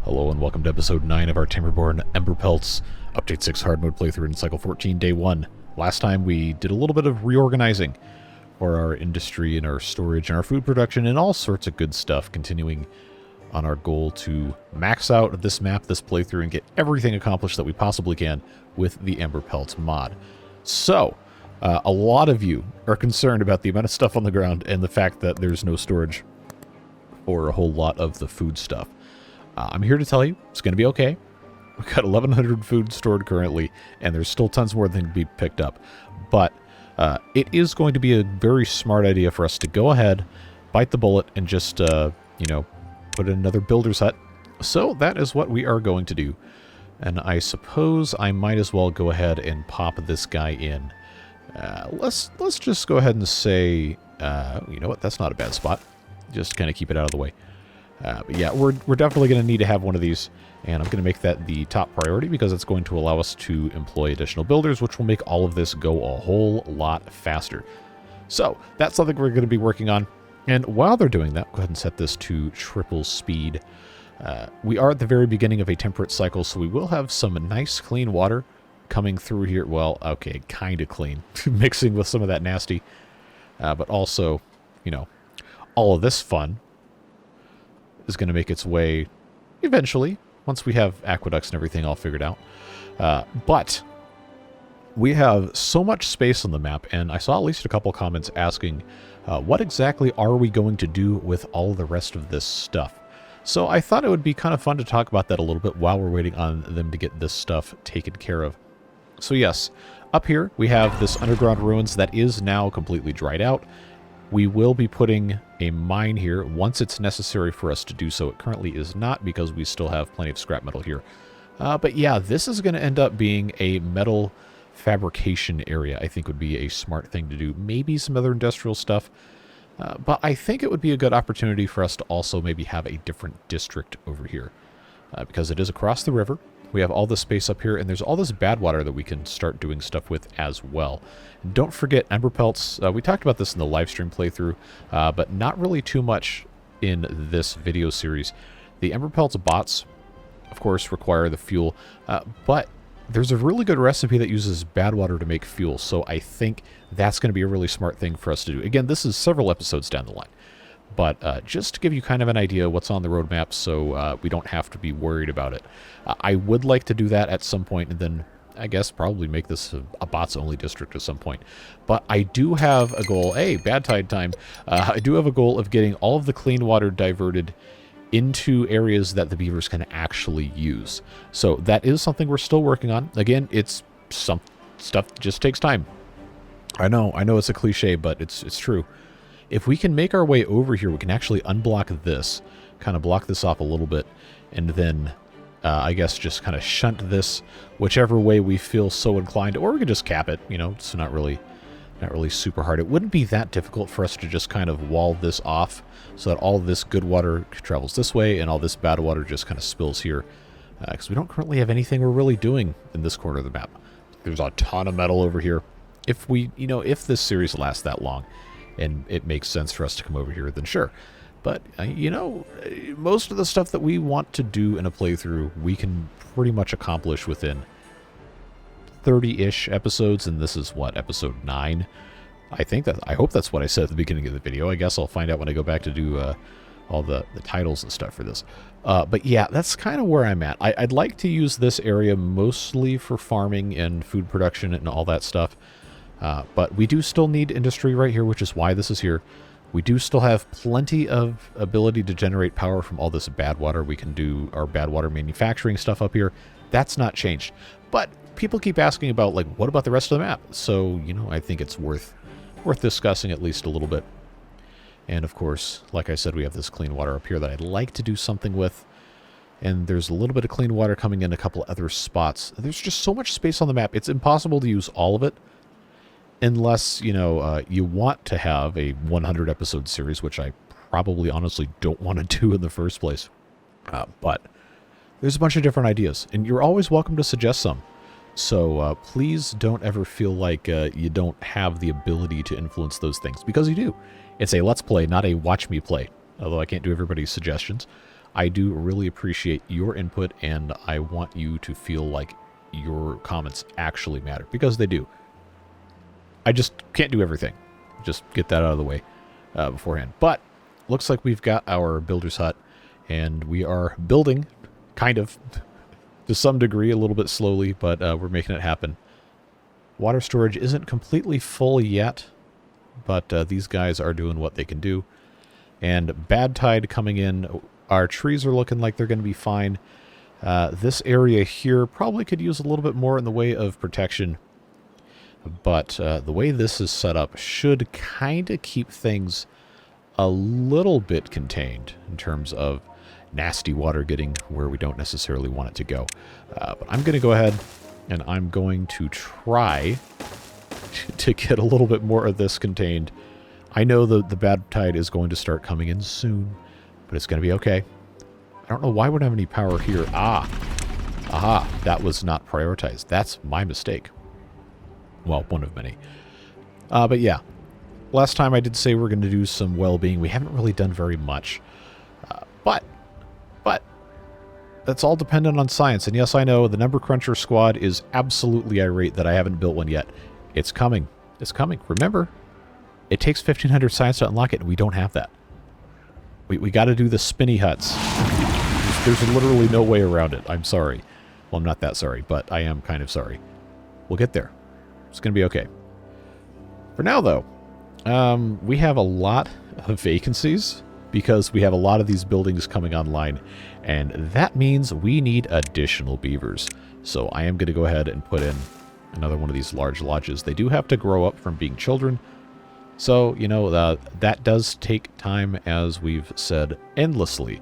Hello and welcome to episode 9 of our Timberborn Emberpelts Update 6 hard mode playthrough in Cycle 14, Day 1. Last time we did a little bit of reorganizing for our industry and our storage and our food production and all sorts of good stuff, continuing on our goal to max out this map, this playthrough, and get everything accomplished that we possibly can with the Emberpelts mod. So, a lot of you are concerned about the amount of stuff on the ground and the fact that there's no storage for a whole lot of the food stuff. I'm here to tell you it's going to be okay. We've got 1,100 food stored currently, and there's still tons more that can be picked up. But it is going to be a very smart idea for us to go ahead, bite the bullet, and just, put in another builder's hut. So that is what we are going to do. And I suppose I might as well go ahead and pop this guy in. Let's just go ahead and say, you know what, that's not a bad spot. Just kind of keep it out of the way. But yeah, we're definitely going to need to have one of these, and I'm going to make that the top priority because it's going to allow us to employ additional builders, which will make all of this go a whole lot faster. So that's something we're going to be working on. And while they're doing that, go ahead and set this to triple speed. We are at the very beginning of a temperate cycle, so we will have some nice clean water coming through here. Well, okay, kind of clean, mixing with some of that nasty, but also, all of this fun is going to make its way eventually, once we have aqueducts and everything all figured out. But we have so much space on the map, and I saw at least a couple comments asking, what exactly are we going to do with all the rest of this stuff? So I thought it would be kind of fun to talk about that a little bit while we're waiting on them to get this stuff taken care of. So yes, up here we have this underground ruins that is now completely dried out. We will be putting a mine here once it's necessary for us to do so. It currently is not because we still have plenty of scrap metal here. But yeah, this is going to end up being a metal fabrication area. I think would be a smart thing to do. Maybe some other industrial stuff. But I think it would be a good opportunity for us to also maybe have a different district over here. Because it is across the river. We have all this space up here, and there's all this bad water that we can start doing stuff with as well. And don't forget Emberpelts. We talked about this in the live stream playthrough, but not really too much in this video series. The Emberpelts bots, of course, require the fuel, but there's a really good recipe that uses bad water to make fuel, so I think that's going to be a really smart thing for us to do. Again, this is several episodes down the line. But just to give you kind of an idea what's on the roadmap so we don't have to be worried about it. I would like to do that at some point and then I guess probably make this a bots-only district at some point. But I do have a goal. Hey, bad tide time. I do have a goal of getting all of the clean water diverted into areas that the beavers can actually use. So that is something we're still working on. Again, it's some stuff that just takes time. I know it's a cliche, but it's true. If we can make our way over here, we can actually unblock this, kind of block this off a little bit, and then I guess just kind of shunt this whichever way we feel so inclined, or we could just cap it, it's not really super hard. It wouldn't be that difficult for us to just kind of wall this off so that all this good water travels this way and all this bad water just kind of spills here, because we don't currently have anything we're really doing in this corner of the map. There's a ton of metal over here. If if this series lasts that long, and it makes sense for us to come over here, then sure. But, most of the stuff that we want to do in a playthrough, we can pretty much accomplish within 30-ish episodes, and this is, what, episode 9? I hope that's what I said at the beginning of the video. I guess I'll find out when I go back to do all the titles and stuff for this. But yeah, that's kind of where I'm at. I'd like to use this area mostly for farming and food production and all that stuff. But we do still need industry right here, which is why this is here. We do still have plenty of ability to generate power from all this bad water. We can do our bad water manufacturing stuff up here. That's not changed. But people keep asking about, what about the rest of the map? So, I think it's worth discussing at least a little bit. And, of course, like I said, we have this clean water up here that I'd like to do something with. And there's a little bit of clean water coming in a couple other spots. There's just so much space on the map. It's impossible to use all of it. Unless, you want to have a 100-episode series, which I probably honestly don't want to do in the first place. But there's a bunch of different ideas, and you're always welcome to suggest some. So please don't ever feel like you don't have the ability to influence those things, because you do. It's a let's play, not a watch me play. Although I can't do everybody's suggestions. I do really appreciate your input, and I want you to feel like your comments actually matter, because they do. I just can't do everything. Just get that out of the way beforehand. But looks like we've got our builder's hut, and we are building, kind of, to some degree, a little bit slowly, but we're making it happen. Water storage isn't completely full yet, but these guys are doing what they can do. And bad tide coming in. Our trees are looking like they're going to be fine. This area here probably could use a little bit more in the way of protection. But the way this is set up should kind of keep things a little bit contained in terms of nasty water getting where we don't necessarily want it to go. But I'm going to go ahead and I'm going to try to get a little bit more of this contained. I know the bad tide is going to start coming in soon, but it's going to be okay. I don't know why we don't have any power here. Aha, that was not prioritized. That's my mistake. Well, one of many. But yeah, last time I did say we're going to do some well-being. We haven't really done very much. But that's all dependent on science. And yes, I know the Number Cruncher squad is absolutely irate that I haven't built one yet. It's coming. It's coming. Remember, it takes 1,500 science to unlock it, and we don't have that. We got to do the spinny huts. There's literally no way around it. I'm sorry. Well, I'm not that sorry, but I am kind of sorry. We'll get there. It's going to be okay. For now, though, we have a lot of vacancies because we have a lot of these buildings coming online, and that means we need additional beavers. So I am going to go ahead and put in another one of these large lodges. They do have to grow up from being children. So, you know, that does take time, as we've said endlessly.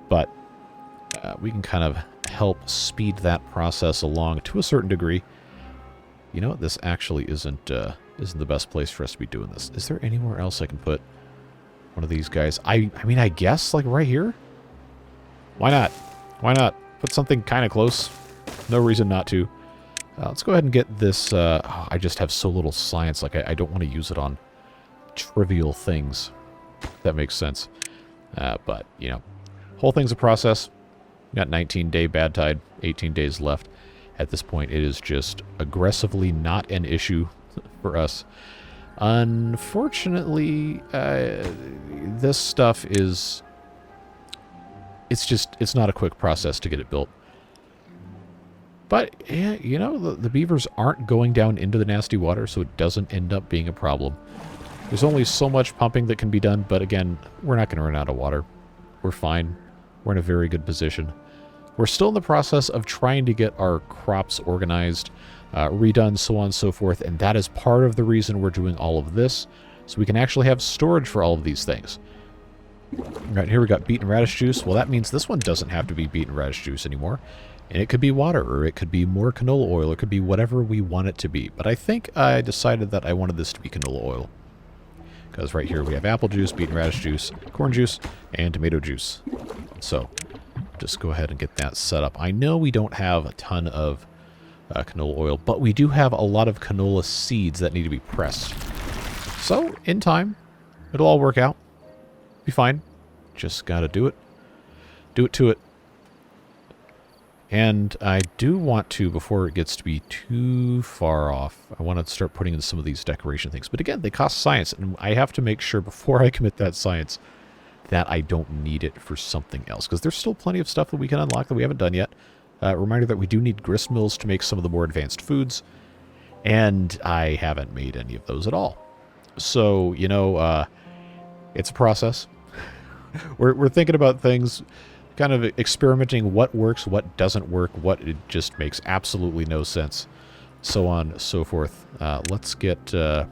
But we can kind of help speed that process along to a certain degree. You know, this actually isn't the best place for us to be doing this. Is there anywhere else I can put one of these guys? I mean, I guess, like, right here? Why not? Why not? Put something kind of close. No reason not to. Let's go ahead and get this. I just have so little science. Like, I don't want to use it on trivial things. If that makes sense. But, you know, whole thing's a process. We got 19-day bad tide, 18 days left. At this point, it is just aggressively not an issue for us. Unfortunately, this stuff is... It's not a quick process to get it built. But, yeah, you know, the beavers aren't going down into the nasty water, so it doesn't end up being a problem. There's only so much pumping that can be done, but again, we're not going to run out of water. We're fine. We're in a very good position. We're still in the process of trying to get our crops organized, redone, so on and so forth, and that is part of the reason we're doing all of this, so we can actually have storage for all of these things. Right here we got beaten radish juice. Well, that means this one doesn't have to be beaten radish juice anymore. And it could be water, or it could be more canola oil, it could be whatever we want it to be. But I think I decided that I wanted this to be canola oil. Because right here we have apple juice, beaten radish juice, corn juice, and tomato juice. So, just go ahead and get that set up. I know we don't have a ton of canola oil, but we do have a lot of canola seeds that need to be pressed. So, in time, it'll all work out. Be fine. Just gotta do it. Do it to it. And I do want to, before it gets to be too far off, I want to start putting in some of these decoration things. But again, they cost science, and I have to make sure before I commit that science that I don't need it for something else. Because there's still plenty of stuff that we can unlock that we haven't done yet. Reminder that we do need grist mills to make some of the more advanced foods. And I haven't made any of those at all. So, you know, it's a process. We're thinking about things, kind of experimenting what works, what doesn't work, what it just makes absolutely no sense, so on and so forth. Let's get... it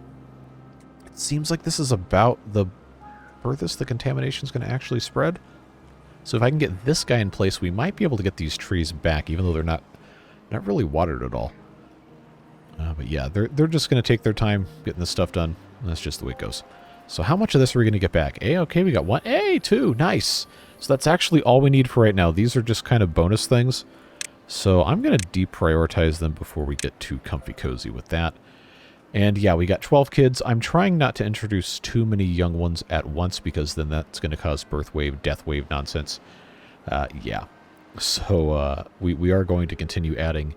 seems like this is about the furthest the contamination is going to actually spread. So if I can get this guy in place, we might be able to get these trees back, even though they're not really watered at all. But yeah, they're just going to take their time getting this stuff done. That's just the way it goes. So how much of this are we going to get back? Okay, we got one. Two. Nice. So that's actually all we need for right now. These are just kind of bonus things. So I'm going to deprioritize them before we get too comfy cozy with that. And yeah, we got 12 kids. I'm trying not to introduce too many young ones at once, because then that's going to cause birth wave, death wave nonsense. Yeah. So we are going to continue adding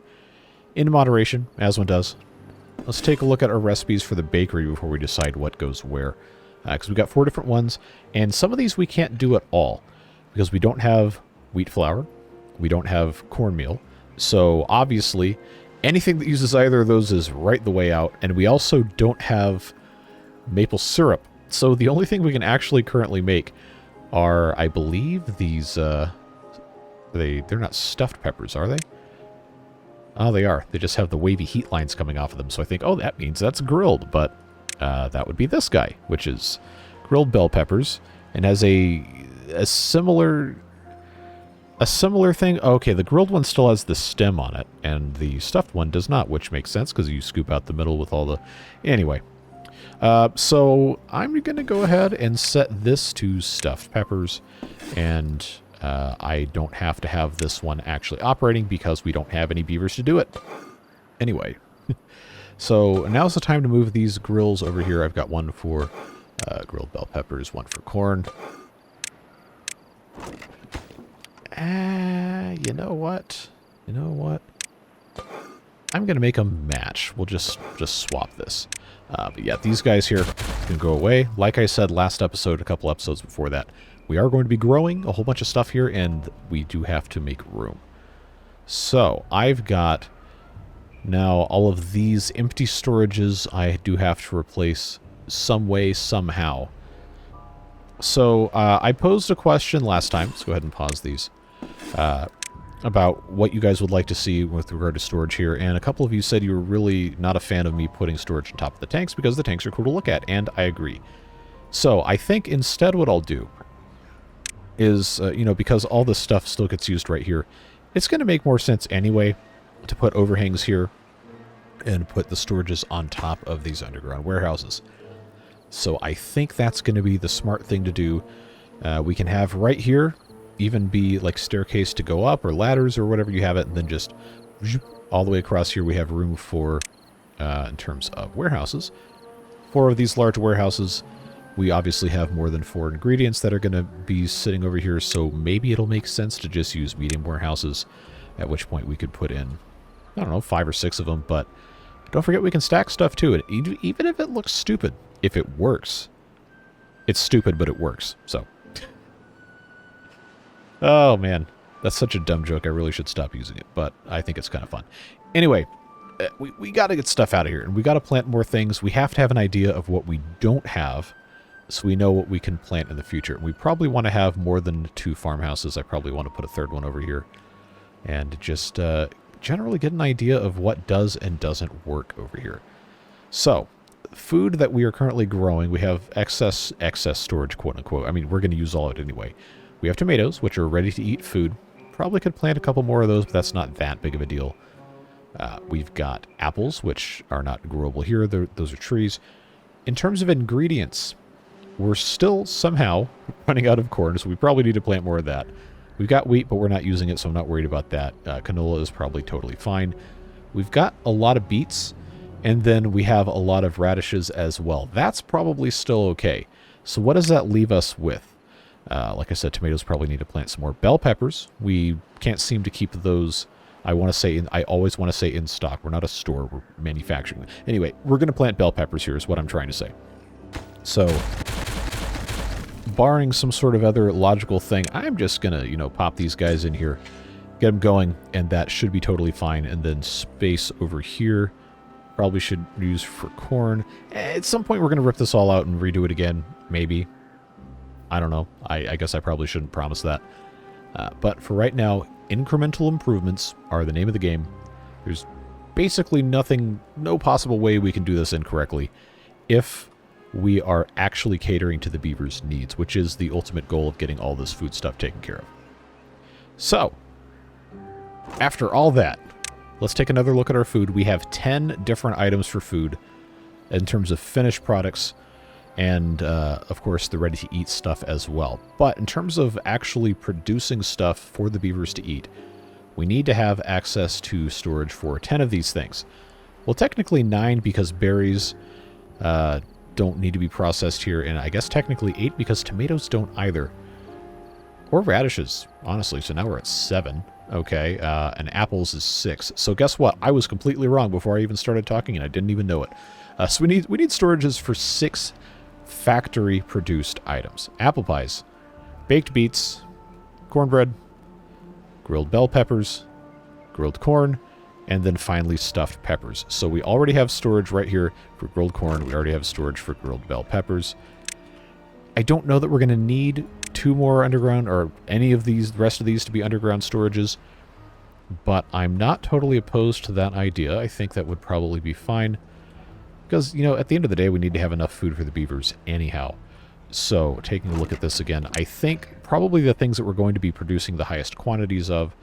in moderation, as one does. Let's take a look at our recipes for the bakery before we decide what goes where. Because we've got 4 different ones, and some of these we can't do at all, because we don't have wheat flour, we don't have cornmeal, so obviously anything that uses either of those is right the way out, and we also don't have maple syrup. So the only thing we can actually currently make are, I believe, these, they're not stuffed peppers, are they? Oh, they are. They just have the wavy heat lines coming off of them, so I think, oh, that means that's grilled, but that would be this guy, which is grilled bell peppers, and has a similar thing. Okay, the grilled one still has the stem on it, and the stuffed one does not, which makes sense because you scoop out the middle with all the... Anyway, so I'm going to go ahead and set this to stuffed peppers, and I don't have to have this one actually operating because we don't have any beavers to do it. Anyway, so now's the time to move these grills over here. I've got one for grilled bell peppers, one for corn. You know what? You know what? I'm going to make them match. We'll just swap this. But yeah, these guys here can go away. Like I said last episode, a couple episodes before that, we are going to be growing a whole bunch of stuff here, and we do have to make room. So I've got now all of these empty storages I do have to replace some way, somehow. So I posed a question last time. Let's go ahead and pause these. About what you guys would like to see with regard to storage here, and a couple of you said you were really not a fan of me putting storage on top of the tanks because the tanks are cool to look at, and I agree. So I think instead what I'll do is, you know, because all this stuff still gets used right here, it's going to make more sense anyway to put overhangs here and put the storages on top of these underground warehouses. So I think that's going to be the smart thing to do. We can have right here even be like staircase to go up or ladders or whatever you have it, and then just all the way across here we have room for, in terms of warehouses. 4 of these large warehouses. We obviously have more than 4 ingredients that are going to be sitting over here, so maybe it'll make sense to just use medium warehouses, at which point we could put in, I don't know, 5 or 6 of them, but don't forget we can stack stuff too, and even if it looks stupid, if it works, it's stupid, but it works, so. Oh, man. That's such a dumb joke. I really should stop using it, but I think it's kind of fun. Anyway, we got to get stuff out of here, and we got to plant more things. We have to have an idea of what we don't have, so we know what we can plant in the future. We probably want to have more than 2 farmhouses. I probably want to put a 3rd one over here, and just generally get an idea of what does and doesn't work over here. So, food that we are currently growing, we have excess storage, quote-unquote. I mean, we're going to use all of it anyway. We have tomatoes, which are ready-to-eat food. Probably could plant a couple more of those, but that's not that big of a deal. We've got apples, which are not growable here. Those are trees. In terms of ingredients, we're still somehow running out of corn, so we probably need to plant more of that. We've got wheat, but we're not using it, so I'm not worried about that. Canola is probably totally fine. We've got a lot of beets, and then we have a lot of radishes as well. That's probably still okay. So what does that leave us with? Like I said, tomatoes probably need to plant some more. Bell peppers, we can't seem to keep those, I always want to say in stock. We're not a store, we're manufacturing. Anyway, we're going to plant bell peppers here is what I'm trying to say. So, barring some sort of other logical thing, I'm just going to, you know, pop these guys in here, get them going, and that should be totally fine. And then space over here, probably should use for corn. At some point, we're going to rip this all out and redo it again, maybe. I don't know. I guess I probably shouldn't promise that. But for right now, incremental improvements are the name of the game. There's basically no possible way we can do this incorrectly if we are actually catering to the beaver's needs, which is the ultimate goal of getting all this food stuff taken care of. So, after all that, let's take another look at our food. We have 10 different items for food in terms of finished products, and of course the ready-to-eat stuff as well. But in terms of actually producing stuff for the beavers to eat, we need to have access to storage for 10 of these things. Well, technically 9 because berries don't need to be processed here, and I guess technically 8 because tomatoes don't either. Or radishes, honestly. So now we're at 7. Okay, and apples is 6. So guess what? I was completely wrong before I even started talking, and I didn't even know it. So we need storages for 6 factory-produced items. Apple pies, baked beets, cornbread, grilled bell peppers, grilled corn, and then finally stuffed peppers. So we already have storage right here for grilled corn. We already have storage for grilled bell peppers. I don't know that we're going to need 2 more underground or any of these, the rest of these to be underground storages, but I'm not totally opposed to that idea. I think that would probably be fine because, you know, at the end of the day, we need to have enough food for the beavers anyhow. So taking a look at this again, I think probably the things that we're going to be producing the highest quantities of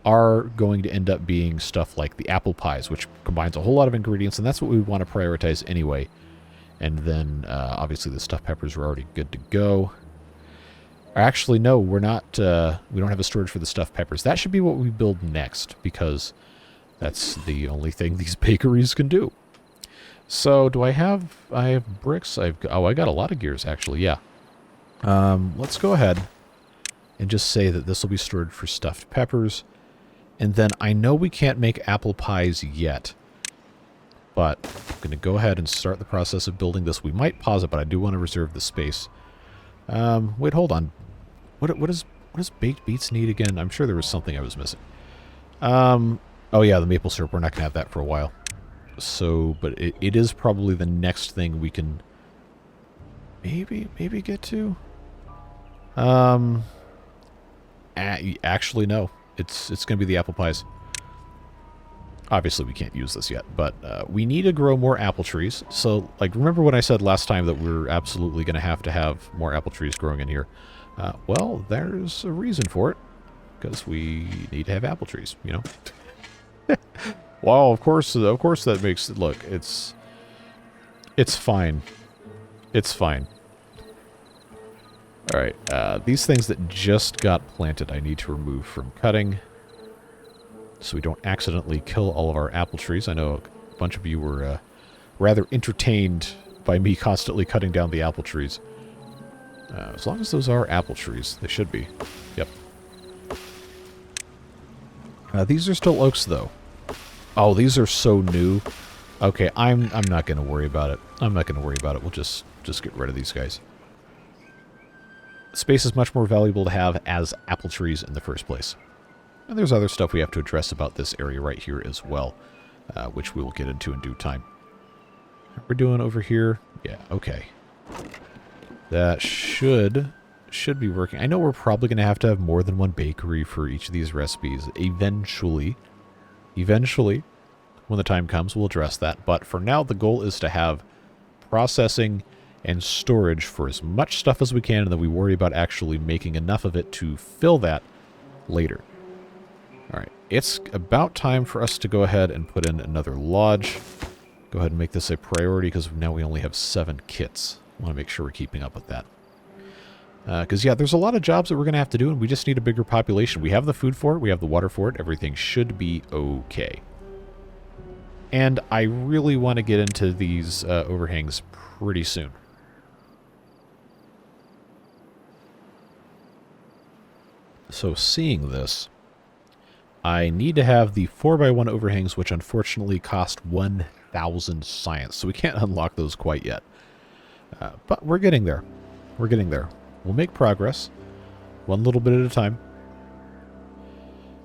are going to end up being stuff like the apple pies, which combines a whole lot of ingredients, and that's what we would want to prioritize anyway. And then, obviously, the stuffed peppers are already good to go. Actually, no, we're not, we don't have a storage for the stuffed peppers. That should be what we build next, because that's the only thing these bakeries can do. So, I have bricks. I got a lot of gears, actually, yeah. Let's go ahead and just say that this will be stored for stuffed peppers. And then I know we can't make apple pies yet, but I'm going to go ahead and start the process of building this. We might pause it, but I do want to reserve the space. Wait, hold on. What does baked beets need again? I'm sure there was something I was missing. Oh yeah, the maple syrup. We're not going to have that for a while. So, but it is probably the next thing we can maybe get to. Actually, no. It's going to be the apple pies. Obviously, we can't use this yet, but we need to grow more apple trees. So, like, remember when I said last time that we're absolutely going to have more apple trees growing in here? Well, there's a reason for it, because we need to have apple trees, you know? Well, of course that makes it look. It's fine. It's fine. All right, these things that just got planted, I need to remove from cutting, so we don't accidentally kill all of our apple trees. I know a bunch of you were rather entertained by me constantly cutting down the apple trees. As long as those are apple trees, they should be. Yep. These are still oaks, though. Oh, these are so new. Okay, I'm not going to worry about it. I'm not going to worry about it. We'll just get rid of these guys. Space is much more valuable to have as apple trees in the first place. And there's other stuff we have to address about this area right here as well, which we will get into in due time. We're doing over here? Yeah, okay. That should be working. I know we're probably going to have more than one bakery for each of these recipes. Eventually, when the time comes, we'll address that. But for now, the goal is to have processing and storage for as much stuff as we can, and then we worry about actually making enough of it to fill that later. Alright, it's about time for us to go ahead and put in another lodge. Go ahead and make this a priority, because now we only have 7 kits. I want to make sure we're keeping up with that. Because, yeah, there's a lot of jobs that we're going to have to do, and we just need a bigger population. We have the food for it, we have the water for it, everything should be okay. And I really want to get into these overhangs pretty soon. So seeing this, I need to have the 4x1 overhangs, which unfortunately cost 1,000 science, so we can't unlock those quite yet. But we're getting there. We're getting there. We'll make progress, one little bit at a time.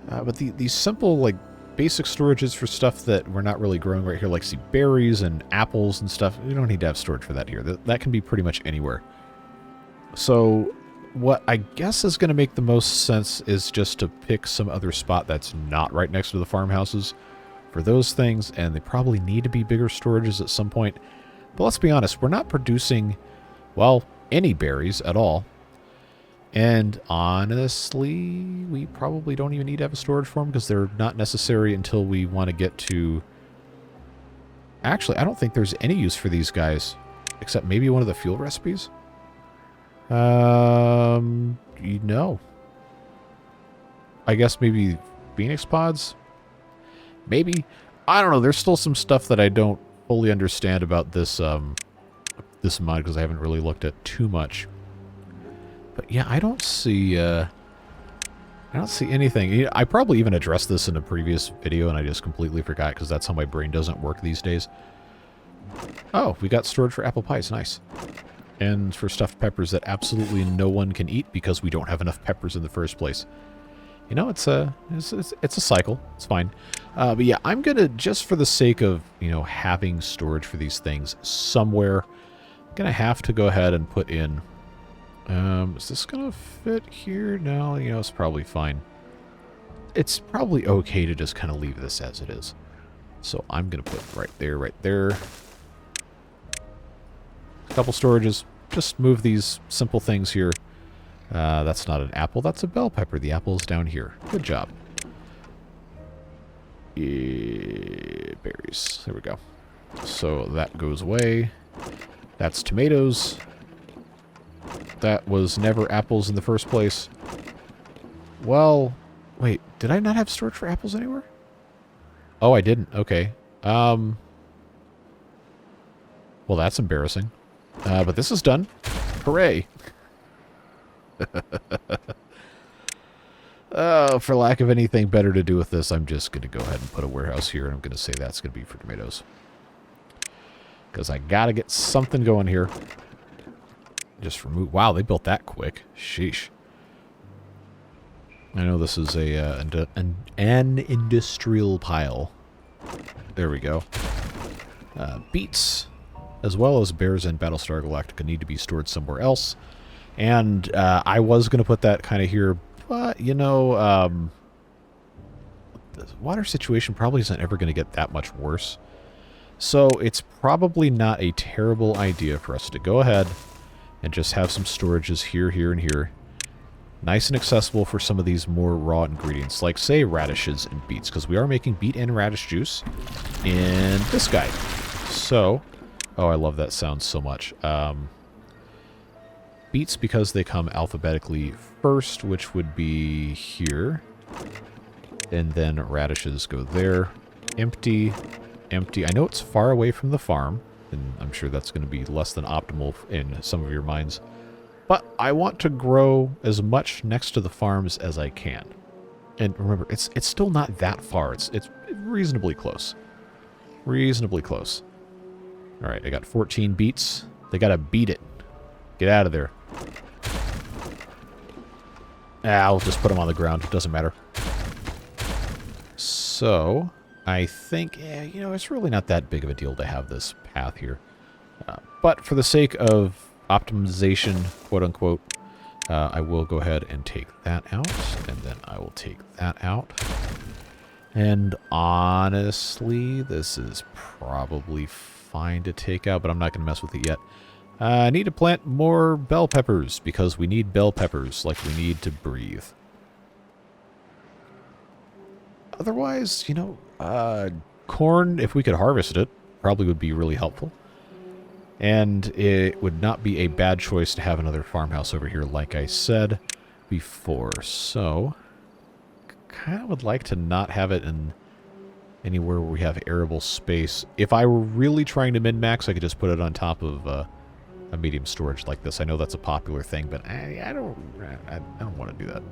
But these simple, like, basic storages for stuff that we're not really growing right here, like, see, berries and apples and stuff, we don't need to have storage for that here. That can be pretty much anywhere. So what I guess is going to make the most sense is just to pick some other spot that's not right next to the farmhouses for those things, and they probably need to be bigger storages at some point. But let's be honest, we're not producing, well, any berries at all. And honestly, we probably don't even need to have a storage for them, because they're not necessary until we want to get to... Actually, I don't think there's any use for these guys, except maybe one of the fuel recipes. No. I guess maybe Phoenix pods? Maybe. I don't know. There's still some stuff that I don't fully understand about this this mod, because I haven't really looked at too much. But yeah, I don't see I don't see anything. I probably even addressed this in a previous video and I just completely forgot because that's how my brain doesn't work these days. Oh, we got storage for apple pies. Nice. And for stuffed peppers that absolutely no one can eat because we don't have enough peppers in the first place. You know, it's a cycle. It's fine. But yeah, I'm going to, just for the sake of, you know, having storage for these things somewhere, I'm going to have to go ahead and put in... is this going to fit here? No, you know, it's probably fine. It's probably okay to just kind of leave this as it is. So I'm going to put right there, right there. A couple storages. Just move these simple things here. That's not an apple, that's a bell pepper. The apple's down here. Good job. Berries. There we go. So that goes away. That's tomatoes. That was never apples in the first place. Well, wait, did I not have storage for apples anywhere? Oh, I didn't. Okay. Well, that's embarrassing. But this is done. Hooray. For lack of anything better to do with this, I'm just going to go ahead and put a warehouse here, and I'm going to say that's going to be for tomatoes. Because I got to get something going here. Just remove... Wow, they built that quick. Sheesh. I know this is an industrial pile. There we go. Beets, as well as bears and Battlestar Galactica, need to be stored somewhere else. And I was going to put that kind of here, but, you know, the water situation probably isn't ever going to get that much worse. So it's probably not a terrible idea for us to go ahead and just have some storages here, here, and here. Nice and accessible for some of these more raw ingredients, like, say, radishes and beets, because we are making beet and radish juice in this guy. So, oh, I love that sound so much. Beets, because they come alphabetically first, which would be here. And then radishes go there. Empty, empty. I know it's far away from the farm, and I'm sure that's going to be less than optimal in some of your minds. But I want to grow as much next to the farms as I can. And remember, it's still not that far. It's reasonably close. Reasonably close. All right, I got 14 beets. They got to beat it. Get out of there. I'll just put them on the ground. It doesn't matter. So, I think, yeah, you know, it's really not that big of a deal to have this path here. But for the sake of optimization, quote-unquote, I will go ahead and take that out. And then I will take that out. And honestly, this is probably fine to take out, but I'm not going to mess with it yet. I need to plant more bell peppers, because we need bell peppers like we need to breathe. Otherwise, you know, corn, if we could harvest it, probably would be really helpful. And it would not be a bad choice to have another farmhouse over here, like I said before. So, kind of would like to not have it in anywhere where we have arable space. If I were really trying to min-max, I could just put it on top of a medium storage like this. I know that's a popular thing, but I don't want to do that.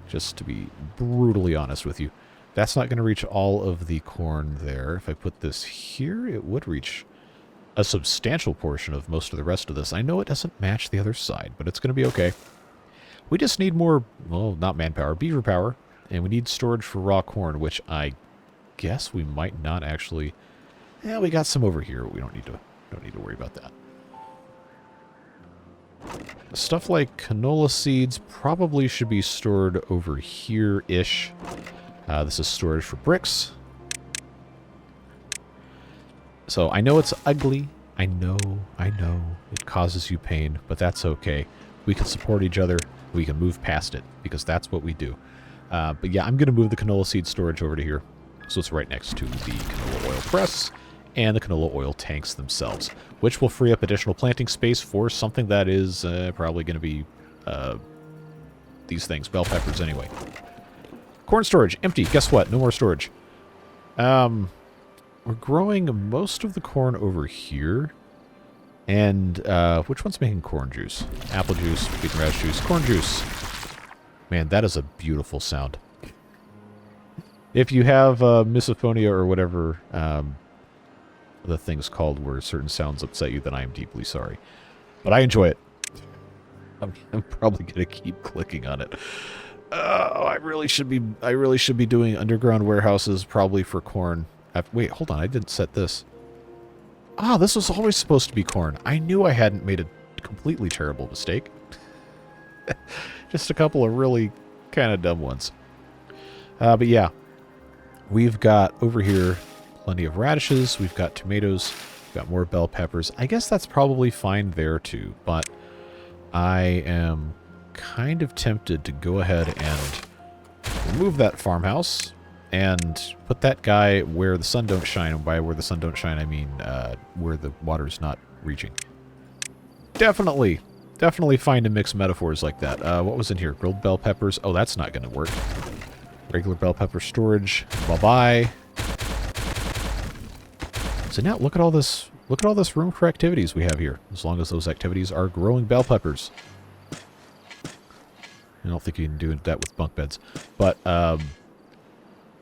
Just to be brutally honest with you. That's not going to reach all of the corn there. If I put this here, it would reach a substantial portion of most of the rest of this. I know it doesn't match the other side, but it's going to be okay. We just need more, well, not manpower, beaver power, and we need storage for raw corn, which I guess we might not actually... Yeah, we got some over here. We don't need to worry about that. Stuff like canola seeds probably should be stored over here-ish. This is storage for bricks. So I know it's ugly. I know. It causes you pain, but that's okay. We can support each other. We can move past it, because that's what we do. But yeah, I'm going to move the canola seed storage over to here. So it's right next to the canola oil press and the canola oil tanks themselves, which will free up additional planting space for something that is probably going to be these things, bell peppers anyway. Corn storage, empty. Guess what? No more storage. We're growing most of the corn over here. And which one's making corn juice? Apple juice, beet and radish juice, corn juice. Man, that is a beautiful sound. If you have misophonia or whatever the thing's called where certain sounds upset you, then I am deeply sorry. But I enjoy it. I'm probably going to keep clicking on it. I really should be doing underground warehouses probably for corn. Wait, hold on. I didn't set this. Ah, this was always supposed to be corn. I knew I hadn't made a completely terrible mistake. Just a couple of really kind of dumb ones. But yeah, we've got over here plenty of radishes. We've got tomatoes. We've got more bell peppers. I guess that's probably fine there too, but I am kind of tempted to go ahead and remove that farmhouse and put that guy where the sun don't shine. And by where the sun don't shine, I mean where the water's not reaching. Definitely fine to mix metaphors like that. What was in here? Grilled bell peppers. Oh, that's not going to work. Regular bell pepper storage. Bye-bye. So now look at all this room for activities we have here. As long as those activities are growing bell peppers. I don't think you can do that with bunk beds. But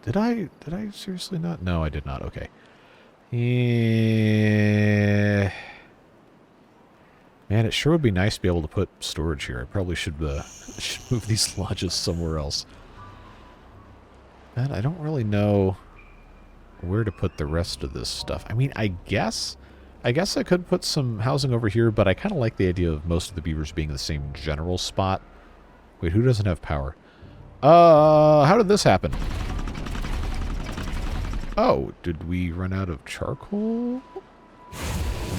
did I seriously not? No, I did not. Okay. Man, it sure would be nice to be able to put storage here. I probably should move these lodges somewhere else. Man, I don't really know where to put the rest of this stuff. I mean, I guess I could put some housing over here, but I kind of like the idea of most of the beavers being in the same general spot. Wait, who doesn't have power? How did this happen? Oh, did we run out of charcoal?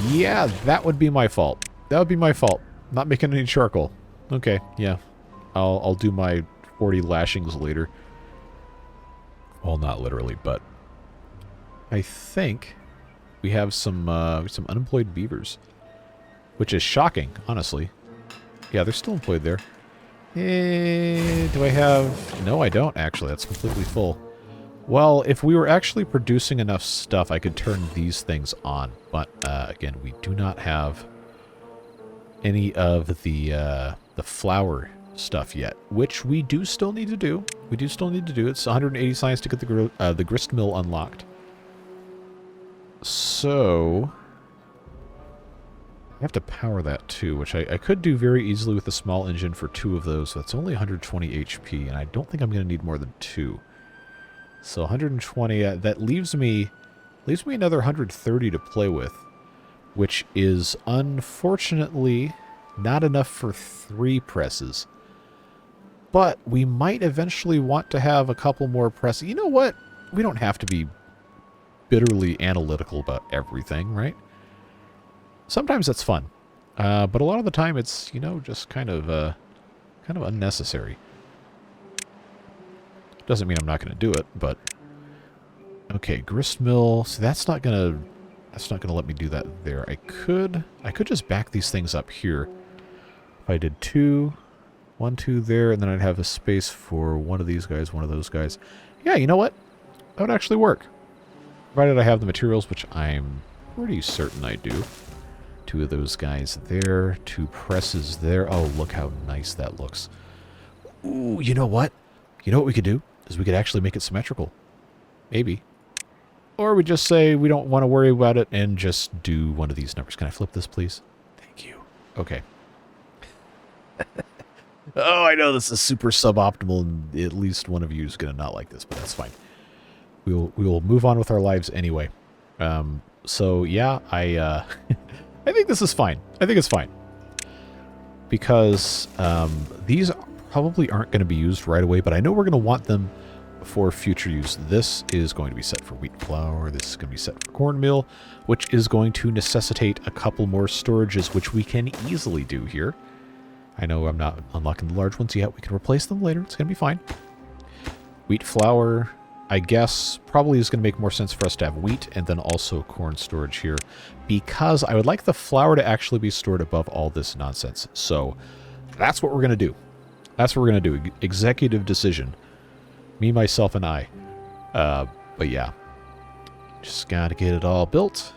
Yeah, that would be my fault. That would be my fault. Not making any charcoal. Okay, yeah. I'll do my 40 lashings later. Well, not literally, but I think we have some unemployed beavers, which is shocking, honestly. Yeah, they're still employed there. Do I have... No, I don't, actually. That's completely full. Well, if we were actually producing enough stuff, I could turn these things on. But, again, we do not have any of the flour stuff yet, which we do still need to do. We do still need to do. It's 180 science to get the grist mill unlocked. So I have to power that too, which I could do very easily with a small engine for 2 of those. So that's only 120 HP, and I don't think I'm going to need more than 2. So 120, that leaves me another 130 to play with, which is unfortunately not enough for 3 presses. But we might eventually want to have a couple more presses. You know what? We don't have to be bitterly analytical about everything, right? Sometimes that's fun. But a lot of the time it's, you know, just kind of unnecessary. Doesn't mean I'm not going to do it, but okay, grist mill. So that's not going to let me do that there. I could just back these things up here. If I did 2, 1, 2 there, and then I'd have a space for one of these guys, one of those guys. Yeah, you know what? That would actually work. Provided I have the materials, which I'm pretty certain I do. 2 of those guys there, 2 presses there. Oh, look how nice that looks. Ooh, you know what? You know what we could do? Is we could actually make it symmetrical. Maybe. Or we just say we don't want to worry about it and just do one of these numbers. Can I flip this, please? Thank you. Okay. Oh, I know this is super suboptimal, and at least one of you is going to not like this, but that's fine. We will move on with our lives anyway. So yeah, I think this is fine. I think it's fine. Because these probably aren't going to be used right away, but I know we're going to want them for future use. This is going to be set for wheat flour. This is going to be set for cornmeal, which is going to necessitate a couple more storages, which we can easily do here. I know I'm not unlocking the large ones yet. We can replace them later. It's going to be fine. Wheat flour, I guess, probably is going to make more sense for us to have wheat and then also corn storage here, because I would like the flour to actually be stored above all this nonsense. So that's what we're going to do. That's what we're going to do. Executive decision. Me, myself, and I. But yeah. Just got to get it all built.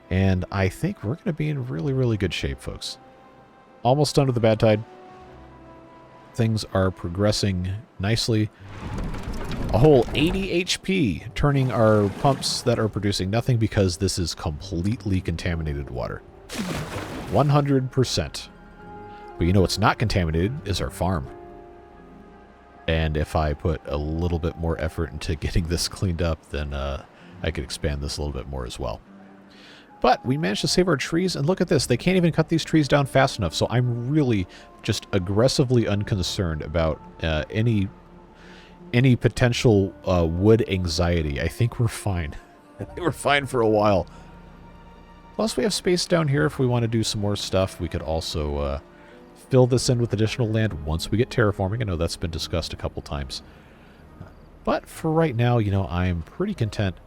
And I think we're going to be in really, really good shape, folks. Almost done with the bad tide. things are progressing nicely. A whole 80 HP, turning our pumps that are producing nothing because this is completely contaminated water. 100%. But you know what's not contaminated is our farm. And if I put a little bit more effort into getting this cleaned up, then I could expand this a little bit more as well. But we managed to save our trees, and look at this. They can't even cut these trees down fast enough, so I'm really just aggressively unconcerned about any potential wood anxiety. I think we're fine. We're fine for a while. Plus, we have space down here if we want to do some more stuff. We could also fill this in with additional land once we get terraforming. I know that's been discussed a couple times. But for right now, you know, I'm pretty content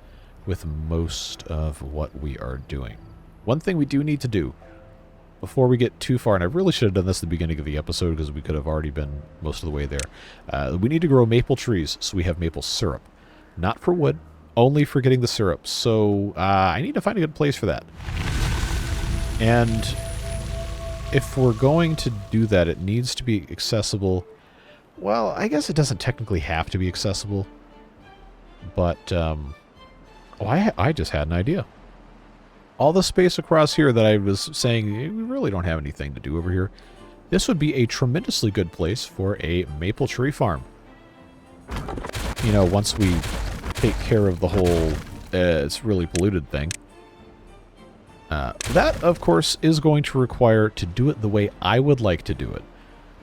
with most of what we are doing. One thing we do need to do before we get too far, and I really should have done this at the beginning of the episode because we could have already been most of the way there. We need to grow maple trees so we have maple syrup. Not for wood, only for getting the syrup. So I need to find a good place for that. And if we're going to do that, it needs to be accessible. Well, I guess it doesn't technically have to be accessible. But, I just had an idea. All the space across here that I was saying, we really don't have anything to do over here. This would be a tremendously good place for a maple tree farm. You know, once we take care of the whole, it's really polluted thing. That, of course, is going to require, to do it the way I would like to do it,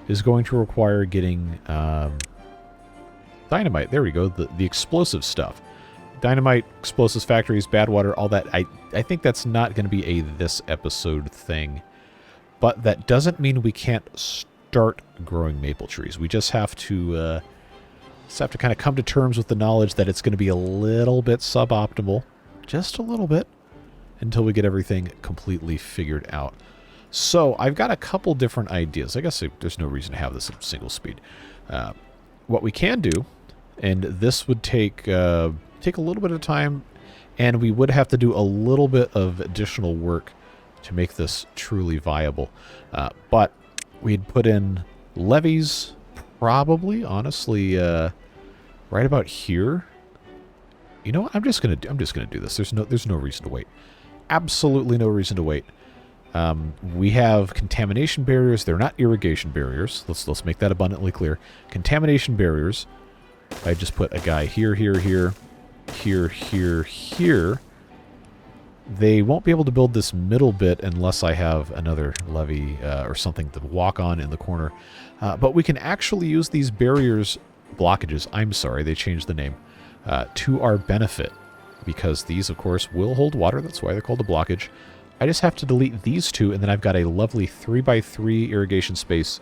is going to require getting dynamite. There we go, the explosive stuff. Dynamite, explosives factories, bad water, all that. I think that's not going to be a this episode thing. But that doesn't mean we can't start growing maple trees. We just have to kind of come to terms with the knowledge that it's going to be a little bit suboptimal. Just a little bit. Until we get everything completely figured out. So, I've got a couple different ideas. I guess there's no reason to have this at single speed. What we can do, and this would take a little bit of time, and we would have to do a little bit of additional work to make this truly viable. But we'd put in levees, probably, honestly, right about here. You know what? I'm just gonna do this. There's no reason to wait. Absolutely no reason to wait. We have contamination barriers. They're not irrigation barriers. Let's make that abundantly clear. Contamination barriers. I just put a guy here, here, here, here, here, here. They won't be able to build this middle bit unless I have another levee or something to walk on in the corner. But we can actually use these barriers, blockages, I'm sorry, they changed the name, to our benefit. Because these, of course, will hold water. That's why they're called a blockage. I just have to delete these two, and then I've got a lovely 3x3 irrigation space.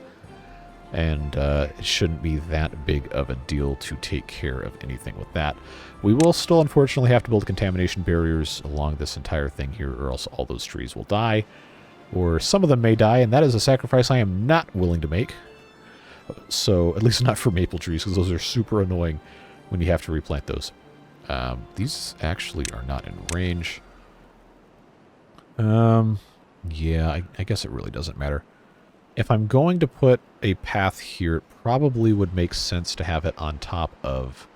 And it shouldn't be that big of a deal to take care of anything with that. We will still, unfortunately, have to build contamination barriers along this entire thing here, or else all those trees will die. Or some of them may die, and that is a sacrifice I am not willing to make. So, at least not for maple trees, because those are super annoying when you have to replant those. These actually are not in range. Yeah, I guess it really doesn't matter. If I'm going to put a path here, it probably would make sense to have it on top of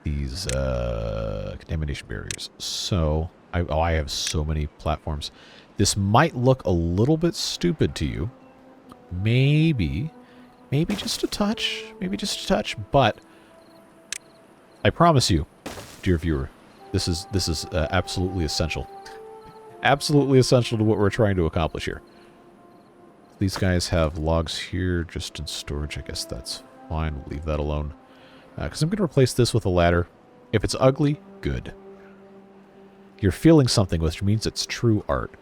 these contamination barriers. So, I have so many platforms. This might look a little bit stupid to you. Maybe just a touch. Maybe just a touch, but I promise you, dear viewer, this is absolutely essential. Absolutely essential to what we're trying to accomplish here. These guys have logs here just in storage. I guess that's fine. We'll leave that alone. Because I'm going to replace this with a ladder. If it's ugly, good. You're feeling something, which means it's true art.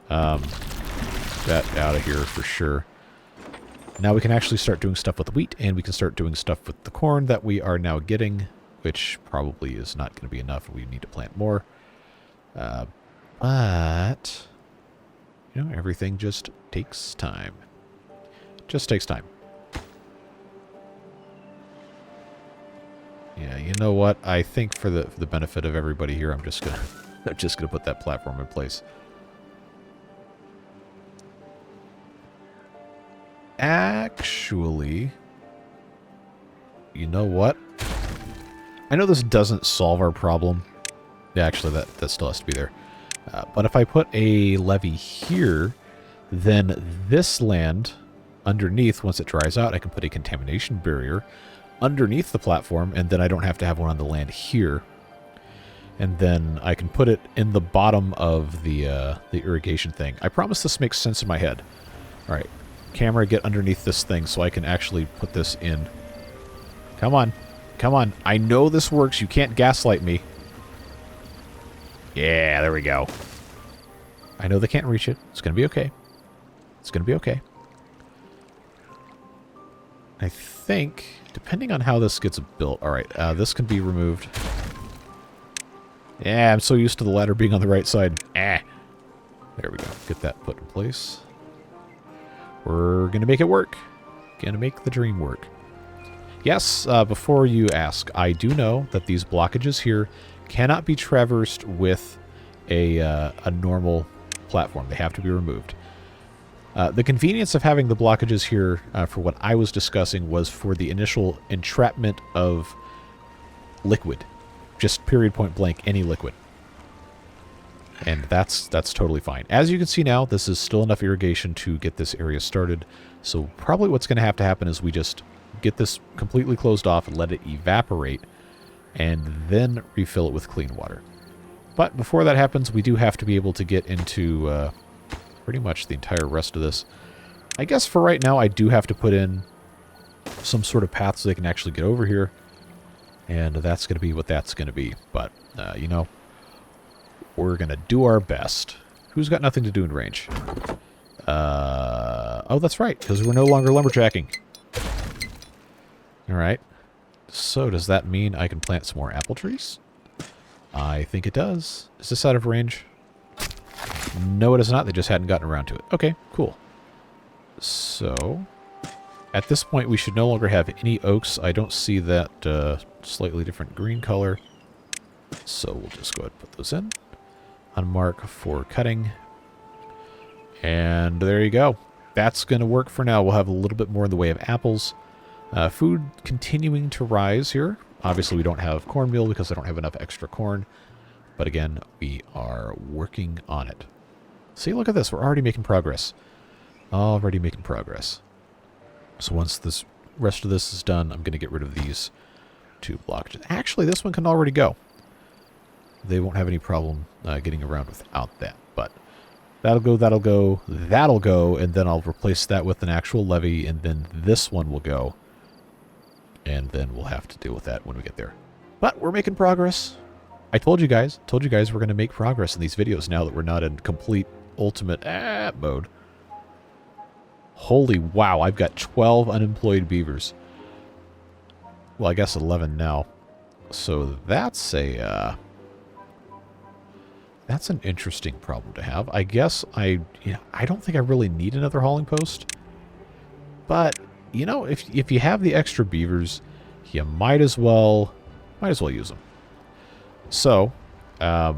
That out of here for sure. Now we can actually start doing stuff with the wheat, and we can start doing stuff with the corn that we are now getting, which probably is not going to be enough. We need to plant more. But, you know, everything just takes time. Just takes time. Yeah, you know what? I think for the benefit of everybody here, I'm just gonna put that platform in place. actually... You know what? I know this doesn't solve our problem. Yeah, actually, that still has to be there. But if I put a levee here, then this land underneath, once it dries out, I can put a contamination barrier underneath the platform, and then I don't have to have one on the land here. And then I can put it in the bottom of the irrigation thing. I promise this makes sense in my head. All right, camera, get underneath this thing so I can actually put this in. Come on. Come on. I know this works. You can't gaslight me. Yeah, there we go. I know they can't reach it. It's going to be okay. It's going to be okay. I think, depending on how this gets built... Alright, this can be removed. Yeah, I'm so used to the ladder being on the right side. There we go. Get that put in place. We're going to make it work. Going to make the dream work. Yes, before you ask, I do know that these blockages here cannot be traversed with a normal platform. They have to be removed. The convenience of having the blockages here, for what I was discussing, was for the initial entrapment of liquid. Just period, point blank, any liquid. And that's totally fine. As you can see now, this is still enough irrigation to get this area started. So probably what's going to have to happen is we just get this completely closed off and let it evaporate, and then refill it with clean water. But before that happens, we do have to be able to get into pretty much the entire rest of this. I guess for right now, I do have to put in some sort of path so they can actually get over here. And that's going to be what that's going to be. But, you know, we're going to do our best. Who's got nothing to do in range? Oh, that's right, because we're no longer lumberjacking. Alright. So, does that mean I can plant some more apple trees? I think it does. Is this out of range? No, it is not. They just hadn't gotten around to it. Okay, cool. So, at this point, we should no longer have any oaks. I don't see that slightly different green color. So, we'll just go ahead and put those in. Unmark for cutting. And there you go. That's going to work for now. We'll have a little bit more in the way of apples. Food continuing to rise here. Obviously, we don't have cornmeal because I don't have enough extra corn. But again, we are working on it. See, look at this. We're already making progress. Already making progress. So once this rest of this is done, I'm going to get rid of these two blockages. Actually, this one can already go. They won't have any problem getting around without that. But that'll go, that'll go, that'll go, and then I'll replace that with an actual levee, and then this one will go. And then we'll have to deal with that when we get there. But we're making progress. I told you guys we're going to make progress in these videos now that we're not in complete ultimate mode. Holy wow, I've got 12 unemployed beavers. Well, I guess 11 now. So that's a that's an interesting problem to have. I guess I don't think I really need another hauling post. But you know, if you have the extra beavers, you might as well use them. So, a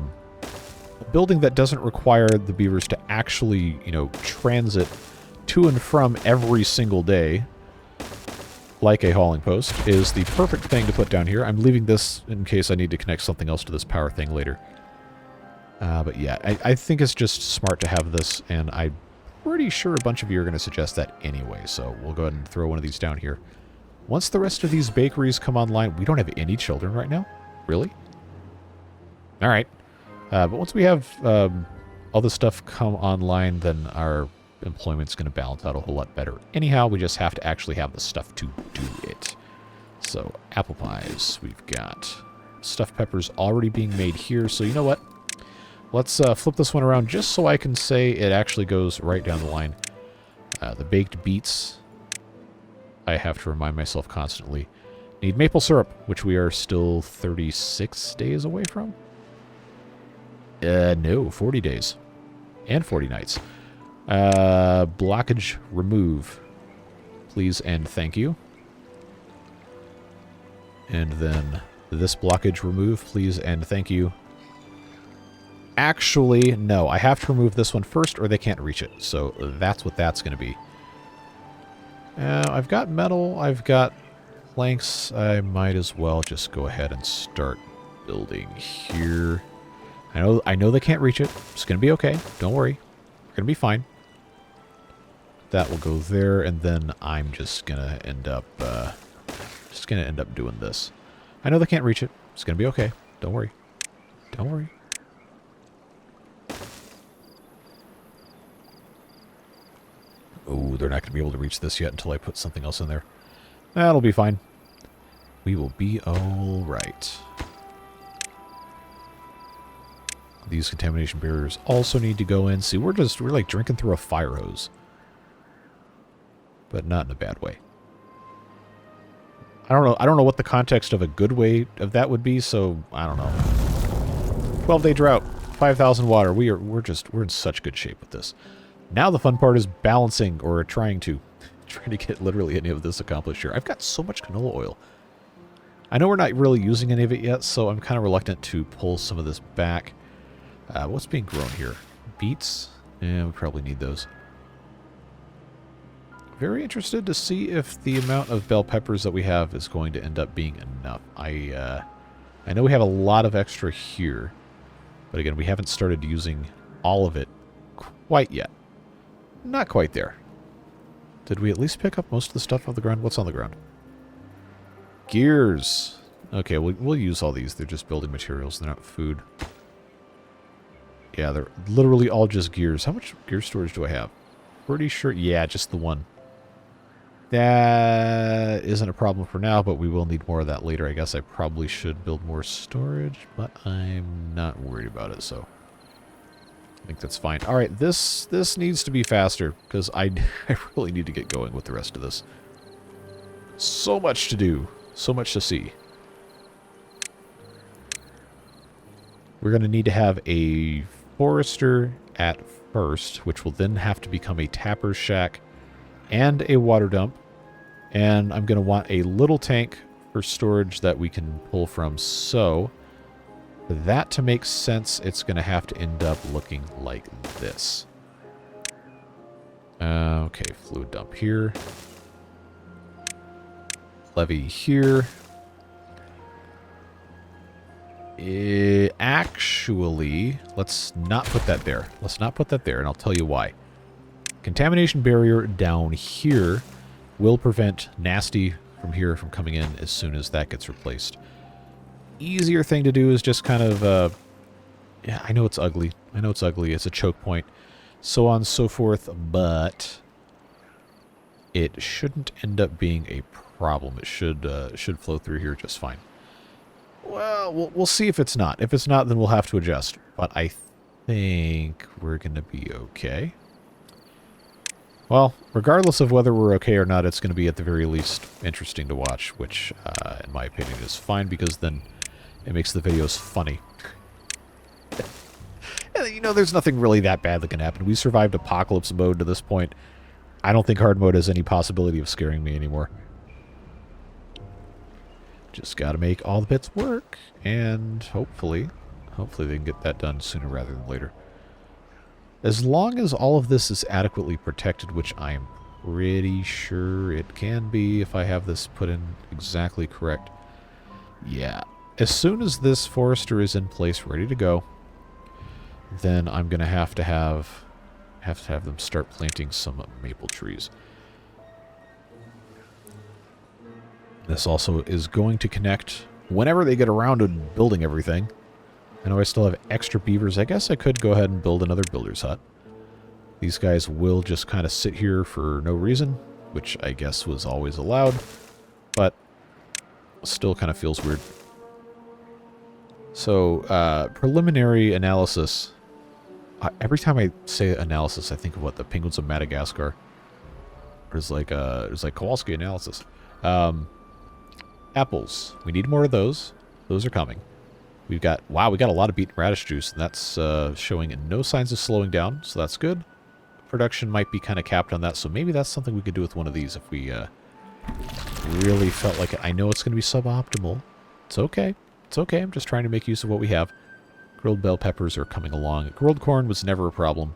building that doesn't require the beavers to actually, you know, transit to and from every single day, like a hauling post, is the perfect thing to put down here. I'm leaving this in case I need to connect something else to this power thing later. But yeah, I think it's just smart to have this, and I'm pretty sure a bunch of you are going to suggest that anyway, so we'll go ahead and throw one of these down here. Once the rest of these bakeries come online, we don't have any children right now? Really? Alright. But once we have all this stuff come online, then our employment's going to balance out a whole lot better. Anyhow, we just have to actually have the stuff to do it. So, apple pies. We've got stuffed peppers already being made here, so you know what? Let's flip this one around just so I can say it actually goes right down the line. The baked beets, I have to remind myself constantly, need maple syrup, which we are still 36 days away from. No, 40 days. And 40 nights. Blockage remove. Please and thank you. And then this blockage remove, please and thank you. Actually, no. I have to remove this one first or they can't reach it. So that's what that's going to be. I've got metal. I've got planks. I might as well just go ahead and start building here. I know they can't reach it. It's going to be okay. Don't worry. We're going to be fine. That will go there, and then I'm just going to end up doing this. I know they can't reach it. It's going to be okay. Don't worry. Don't worry. Oh, they're not going to be able to reach this yet until I put something else in there. That'll be fine. We will be all right. These contamination barriers also need to go in. See, we're like drinking through a fire hose. But not in a bad way. I don't know what the context of a good way of that would be, so I don't know. 12-day drought, 5,000 water. We're in such good shape with this. Now the fun part is balancing, or trying to get literally any of this accomplished here. I've got so much canola oil. I know we're not really using any of it yet, so I'm kind of reluctant to pull some of this back. What's being grown here? Beets? Yeah, we probably need those. Very interested to see if the amount of bell peppers that we have is going to end up being enough. I know we have a lot of extra here, but again, we haven't started using all of it quite yet. Not quite there. Did we at least pick up most of the stuff off the ground? What's on the ground? Gears. Okay, we'll use all these. They're just building materials. They're not food. Yeah, they're literally all just gears. How much gear storage do I have? Pretty sure. Yeah, just the one. That isn't a problem for now, but we will need more of that later. I guess I probably should build more storage, but I'm not worried about it, so I think that's fine. All right, this needs to be faster, because I really need to get going with the rest of this. So much to do. So much to see. We're going to need to have a forester at first, which will then have to become a tapper's shack and a water dump. And I'm going to want a little tank for storage that we can pull from. So for that to make sense, it's going to have to end up looking like this. Okay, fluid dump here. Levee here. Actually, let's not put that there. Let's not put that there, and I'll tell you why. Contamination barrier down here will prevent nasty from here from coming in as soon as that gets replaced. Easier thing to do is just kind of, yeah, I know it's ugly. I know it's ugly. It's a choke point. So on and so forth, but it shouldn't end up being a problem. It should flow through here just fine. Well, we'll see if it's not. If it's not, then we'll have to adjust. But I think we're going to be okay. Well, regardless of whether we're okay or not, it's going to be at the very least interesting to watch, which, in my opinion, is fine because then it makes the videos funny. You know, there's nothing really that bad that can happen. We survived apocalypse mode to this point. I don't think hard mode has any possibility of scaring me anymore. Just got to make all the bits work, and hopefully they can get that done sooner rather than later. As long as all of this is adequately protected, which I am pretty sure it can be if I have this put in exactly correct. Yeah. As soon as this forester is in place, ready to go, then I'm going to have them start planting some maple trees. This also is going to connect whenever they get around to building everything. I know I still have extra beavers. I guess I could go ahead and build another builder's hut. These guys will just kind of sit here for no reason, which I guess was always allowed, but still kind of feels weird. So, preliminary analysis. Every time I say analysis, I think of what, the penguins of Madagascar. There's like Kowalski analysis. Apples. We need more of those. Those are coming. We've got, wow, we got a lot of beaten radish juice, and that's showing no signs of slowing down, so that's good. Production might be kind of capped on that, so maybe that's something we could do with one of these if we really felt like it. I know it's going to be suboptimal. It's okay. It's okay. I'm just trying to make use of what we have. Grilled bell peppers are coming along. Grilled corn was never a problem.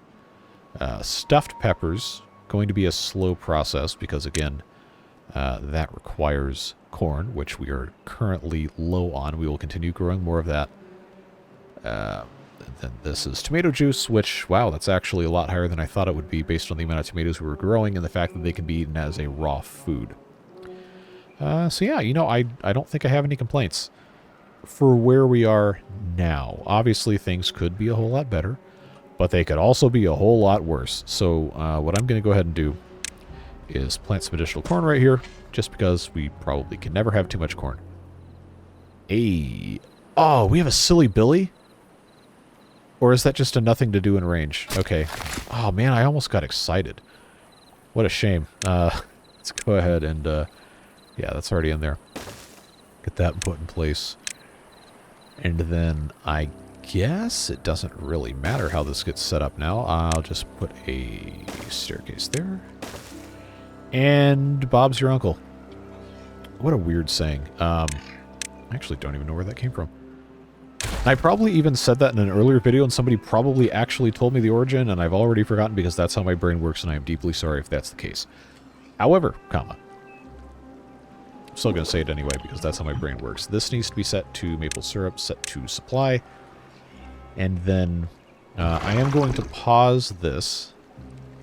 Stuffed peppers, going to be a slow process because, again, That requires corn, which we are currently low on. We will continue growing more of that. Then this is tomato juice, which, wow, that's actually a lot higher than I thought it would be based on the amount of tomatoes we were growing and the fact that they can be eaten as a raw food. So yeah, you know, I don't think I have any complaints for where we are now. Obviously, things could be a whole lot better, but they could also be a whole lot worse. So what I'm going to go ahead and do is plant some additional corn right here, just because we probably can never have too much corn. Hey, oh, we have a silly Billy? Or is that just a nothing to do in range? Okay. Oh, man, I almost got excited. What a shame. Let's go ahead and, yeah, that's already in there. Get that put in place. And then I guess it doesn't really matter how this gets set up now. I'll just put a staircase there. And Bob's your uncle. What a weird saying. I actually don't even know where that came from. I probably even said that in an earlier video, and somebody probably actually told me the origin, and I've already forgotten because that's how my brain works, and I am deeply sorry if that's the case. However, comma. I'm still going to say it anyway because that's how my brain works. This needs to be set to maple syrup, set to supply. And then I am going to pause this.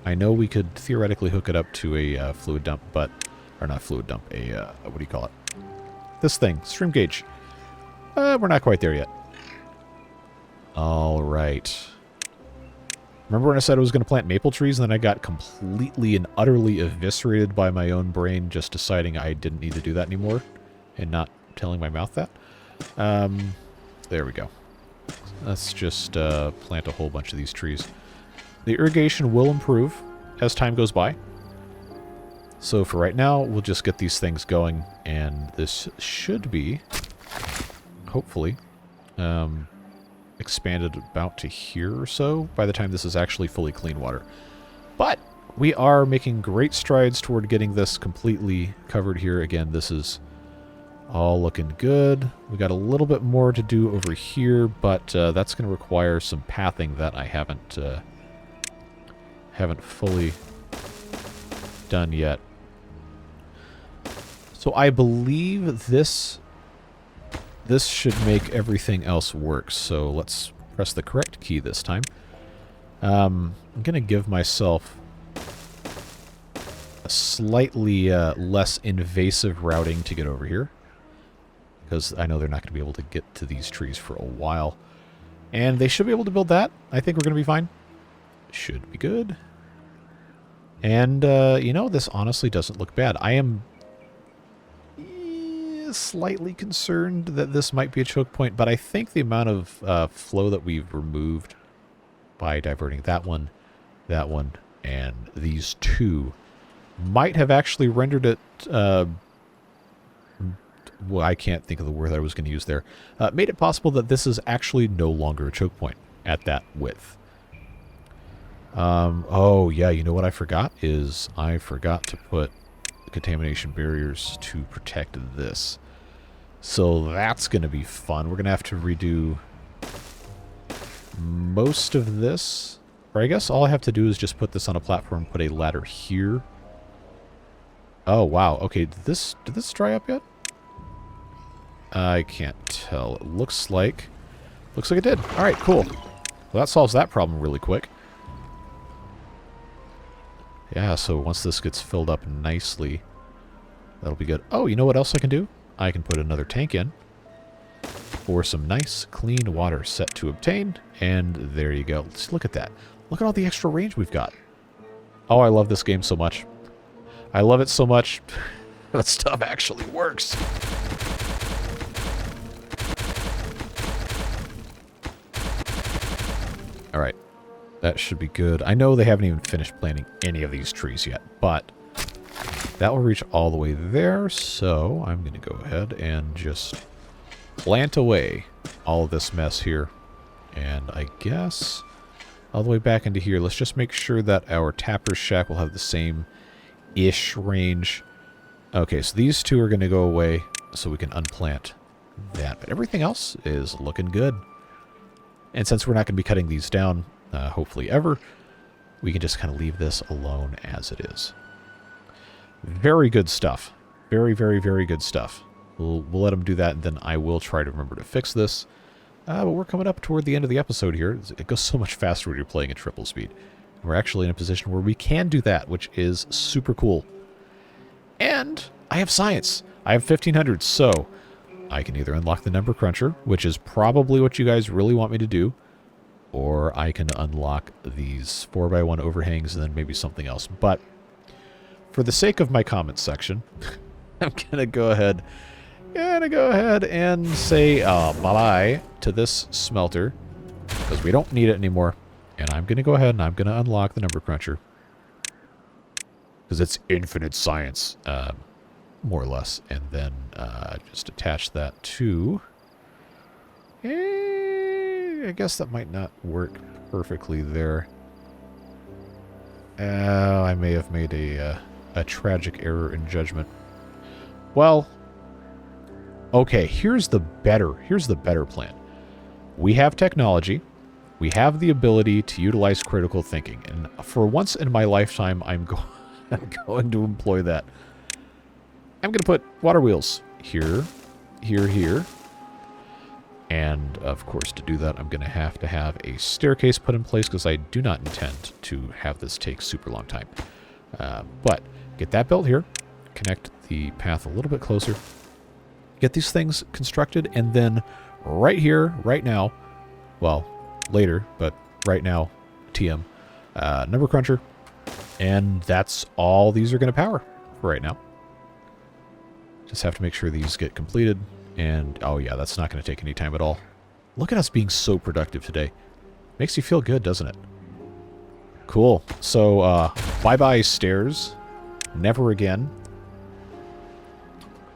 I know we could theoretically hook it up to a fluid dump, but... Or not fluid dump, a... what do you call it? This thing, stream gauge. We're not quite there yet. Alright. Remember when I said I was going to plant maple trees, and then I got completely and utterly eviscerated by my own brain just deciding I didn't need to do that anymore, and not telling my mouth that? There we go. Let's just plant a whole bunch of these trees. The irrigation will improve as time goes by. So for right now, we'll just get these things going, and this should be, hopefully, expanded about to here or so by the time this is actually fully clean water. But we are making great strides toward getting this completely covered here. Again, this is all looking good. We got a little bit more to do over here, but that's going to require some pathing that I haven't fully done yet. So I believe this should make everything else work. So let's press the correct key this time. I'm going to give myself a slightly less invasive routing to get over here, because I know they're not going to be able to get to these trees for a while. And they should be able to build that. I think we're going to be fine. Should be good. And, you know, this honestly doesn't look bad. I am slightly concerned that this might be a choke point, but I think the amount of flow that we've removed by diverting that one, and these two might have actually rendered it, well, I can't think of the word I was going to use there, made it possible that this is actually no longer a choke point at that width. Oh, yeah, you know what I forgot? I forgot to put contamination barriers to protect this. So that's going to be fun. We're going to have to redo most of this. Or I guess all I have to do is just put this on a platform and put a ladder here. Oh, wow. Okay, did this dry up yet? I can't tell. It looks like it did. All right, cool. Well, that solves that problem really quick. Yeah, so once this gets filled up nicely, that'll be good. Oh, you know what else I can do? I can put another tank in for some nice, clean water set to obtain. And there you go. Let's look at that. Look at all the extra range we've got. Oh, I love this game so much. I love it so much. That stuff actually works. All right. That should be good. I know they haven't even finished planting any of these trees yet, but that will reach all the way there. So I'm going to go ahead and just plant away all of this mess here. And I guess all the way back into here, let's just make sure that our tapper's shack will have the same-ish range. Okay, so these two are going to go away so we can unplant that. But everything else is looking good. And since we're not going to be cutting these down, hopefully ever, we can just kind of leave this alone as it is. Very good stuff. Very, very, very good stuff. We'll let them do that, and then I will try to remember to fix this. But we're coming up toward the end of the episode here. It goes so much faster when you're playing at triple speed. We're actually in a position where we can do that, which is super cool. And I have science. I have 1500, so I can either unlock the number cruncher, which is probably what you guys really want me to do, or I can unlock these 4x1 overhangs and then maybe something else. But for the sake of my comments section, I'm going to go ahead and say bye-bye to this smelter, because we don't need it anymore. And I'm going to go ahead and I'm going to unlock the number cruncher, because it's infinite science, more or less. And then just attach that to... I guess that might not work perfectly there. I may have made a tragic error in judgment. Well, okay, here's the better plan. We have technology. We have the ability to utilize critical thinking. And for once in my lifetime, I'm going to employ that. I'm going to put water wheels here, here, here. And, of course, to do that, I'm going to have a staircase put in place, because I do not intend to have this take super long time. But get that built here. Connect the path a little bit closer. Get these things constructed, and then right here, right now, well, later, but right now, TM, number cruncher, and that's all these are going to power for right now. Just have to make sure these get completed, and oh yeah, that's not going to take any time at all. Look at us being so productive today. Makes you feel good, doesn't it? Cool. So, bye-bye stairs. Never again.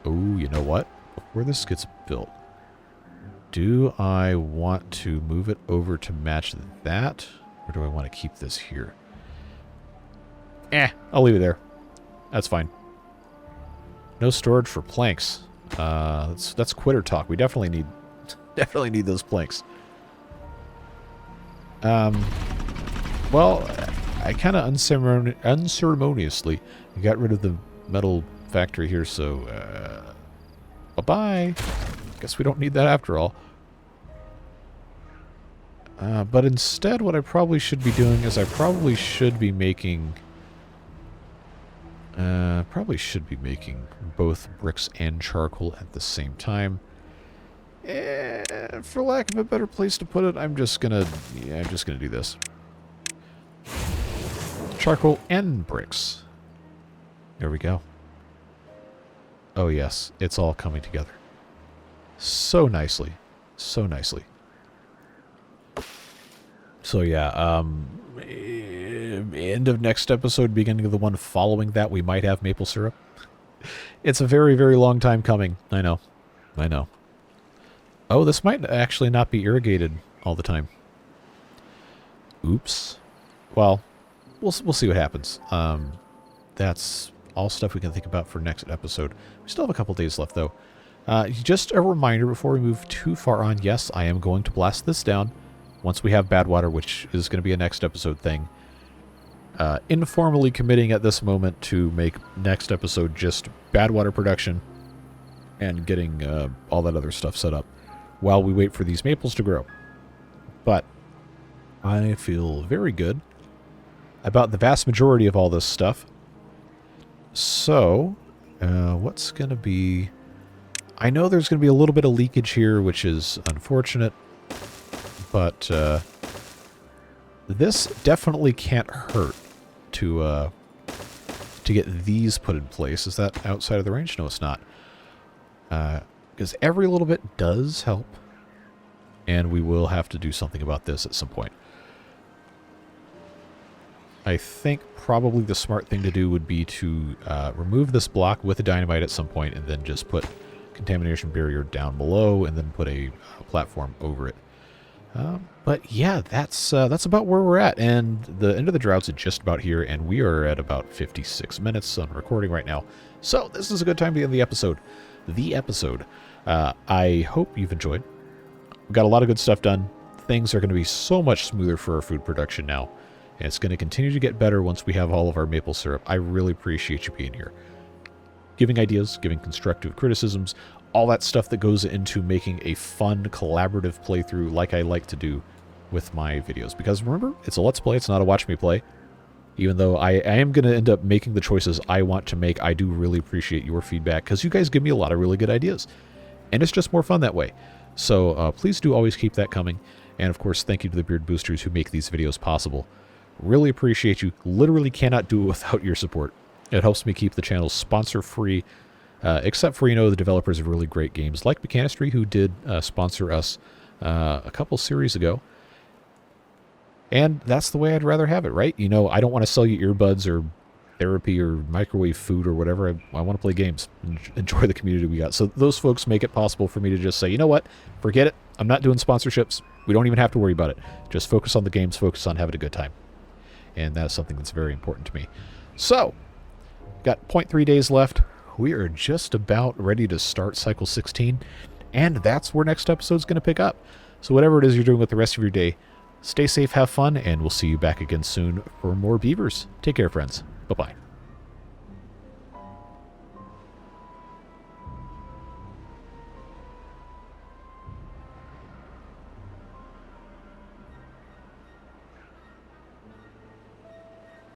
Oh, you know what? Before this gets built, do I want to move it over to match that? Or do I want to keep this here? I'll leave it there. That's fine. No storage for planks. That's quitter talk. We definitely need those planks. Well, I kind of unceremoniously got rid of the metal factory here, so bye-bye. Guess we don't need that after all. But instead, what I probably should be doing is I probably should be making both bricks and charcoal at the same time. And for lack of a better place to put it, I'm just gonna do this. Charcoal and bricks. There we go. Oh yes, it's all coming together. So nicely. So nicely. So yeah, end of next episode, beginning of the one following that, we might have maple syrup. It's a very, very long time coming. I know. I know. Oh, this might actually not be irrigated all the time. Oops. Well, we'll see what happens. That's all stuff we can think about for next episode. We still have a couple days left, though. Just a reminder before we move too far on, yes, I am going to blast this down once we have bad water, which is going to be a next episode thing. Informally committing at this moment to make next episode just bad water production and getting all that other stuff set up while we wait for these maples to grow. But I feel very good about the vast majority of all this stuff. So, what's going to be... I know there's going to be a little bit of leakage here, which is unfortunate, but this definitely can't hurt to get these put in place. Is that outside of the range? No, it's not. Because every little bit does help, and we will have to do something about this at some point. I think probably the smart thing to do would be to remove this block with a dynamite at some point, and then just put contamination barrier down below, and then put a platform over it. But yeah, that's about where we're at, and the end of the drought's just about here, and we are at about 56 minutes on recording right now. So this is a good time to end the episode. I hope you've enjoyed. We've got a lot of good stuff done. Things are going to be so much smoother for our food production now, and it's going to continue to get better once we have all of our maple syrup. I really appreciate you being here. giving ideas, giving constructive criticisms, all that stuff that goes into making a fun, collaborative playthrough like I like to do with my videos. Because remember, it's a Let's Play, it's not a Watch Me Play. Even though I am going to end up making the choices I want to make, I do really appreciate your feedback because you guys give me a lot of really good ideas. And it's just more fun that way. So please do always keep that coming. And of course, thank you to the Beard Boosters who make these videos possible. Really appreciate you. Literally cannot do it without your support. It helps me keep the channel sponsor-free, except for, the developers of really great games like Mechanistry, who did sponsor us a couple series ago. And that's the way I'd rather have it, right? I don't want to sell you earbuds or therapy or microwave food or whatever. I want to play games and enjoy the community we got. So those folks make it possible for me to just say, you know what? Forget it. I'm not doing sponsorships. We don't even have to worry about it. Just focus on the games, focus on having a good time. And that's something that's very important to me. So, got 0.3 days left. We are just about ready to start Cycle 16. And that's where next episode's going to pick up. So whatever it is you're doing with the rest of your day, stay safe, have fun, and we'll see you back again soon for more beavers. Take care, friends. Bye-bye.